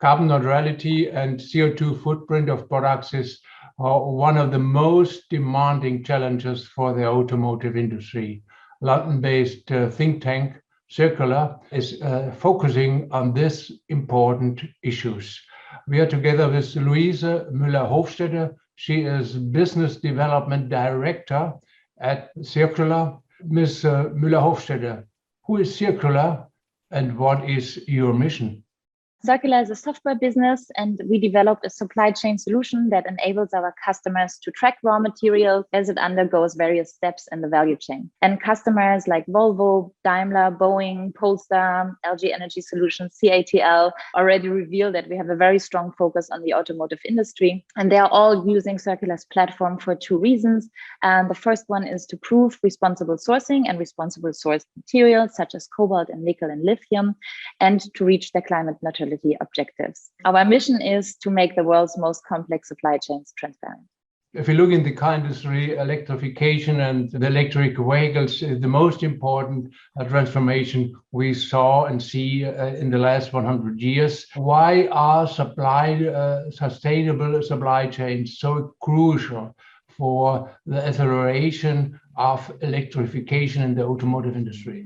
carbon neutrality and CO2 footprint of products is one of the most demanding challenges for the automotive industry. London-based think tank Circulor is focusing on these important issues. We are together with Luise Müller-Hofstede. She is Business Development Director at Circulor. Ms. Müller-Hofstede, who is Circulor and what is your mission? Circulor is a software business, and we developed a supply chain solution that enables our customers to track raw materials as it undergoes various steps in the value chain. And customers like Volvo, Daimler, Boeing, Polestar, LG Energy Solutions, CATL already reveal that we have a very strong focus on the automotive industry. And they are all using Circulor's platform for two reasons. And the first one is to prove responsible sourcing and responsible sourced materials such as cobalt and nickel and lithium, and to reach their climate neutrality objectives. Our mission is to make the world's most complex supply chains transparent. If you look in the car industry, electrification and the electric vehicles is the most important transformation we saw and see in the last 100 years. Why are sustainable supply chains so crucial for the acceleration of electrification in the automotive industry?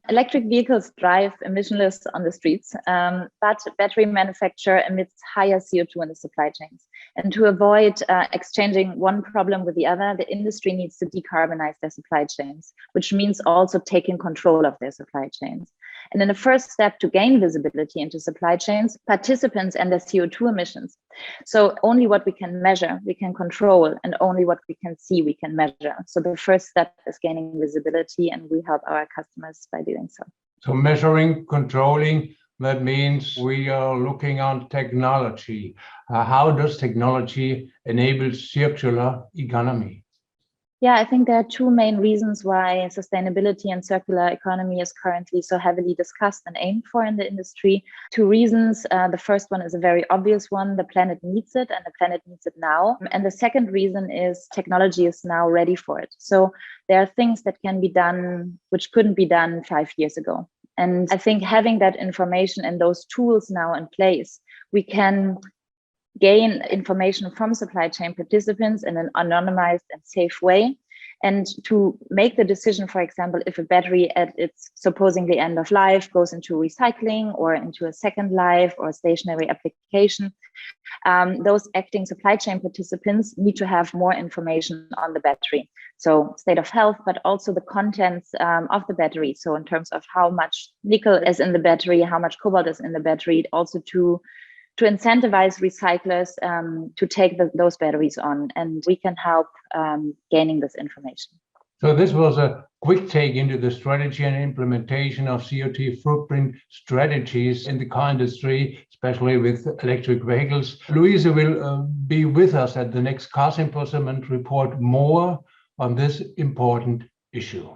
Electric vehicles drive emissionless on the streets, but battery manufacture emits higher CO2 in the supply chains. And to avoid exchanging one problem with the other, the industry needs to decarbonize their supply chains, which means also taking control of their supply chains. And in the first step to gain visibility into supply chains, participants and their CO2 emissions. So only what we can measure, we can control, and only what we can see, we can measure. So the first step is gaining visibility, and we help our customers by doing so. So measuring, controlling, that means we are looking on technology. How does technology enable circular economy? Yeah, I think there are two main reasons why sustainability and circular economy is currently so heavily discussed and aimed for in the industry. Two reasons. The first one is a very obvious one. The planet needs it, and the planet needs it now. And the second reason is technology is now ready for it. So there are things that can be done which couldn't be done 5 years ago. And I think having that information and those tools now in place, we can gain information from supply chain participants in an anonymized and safe way, and to make the decision, for example, if a battery at its supposedly end of life goes into recycling or into a second life or a stationary application. Those acting supply chain participants need to have more information on the battery. So state of health, but also the contents of the battery. So in terms of how much nickel is in the battery, how much cobalt is in the battery, also to incentivize recyclers to take those batteries on, and we can help gaining this information. So this was a quick take into the strategy and implementation of CO2 footprint strategies in the car industry, especially with electric vehicles. Luise will be with us at the next Car Symposium and report more on this important issue.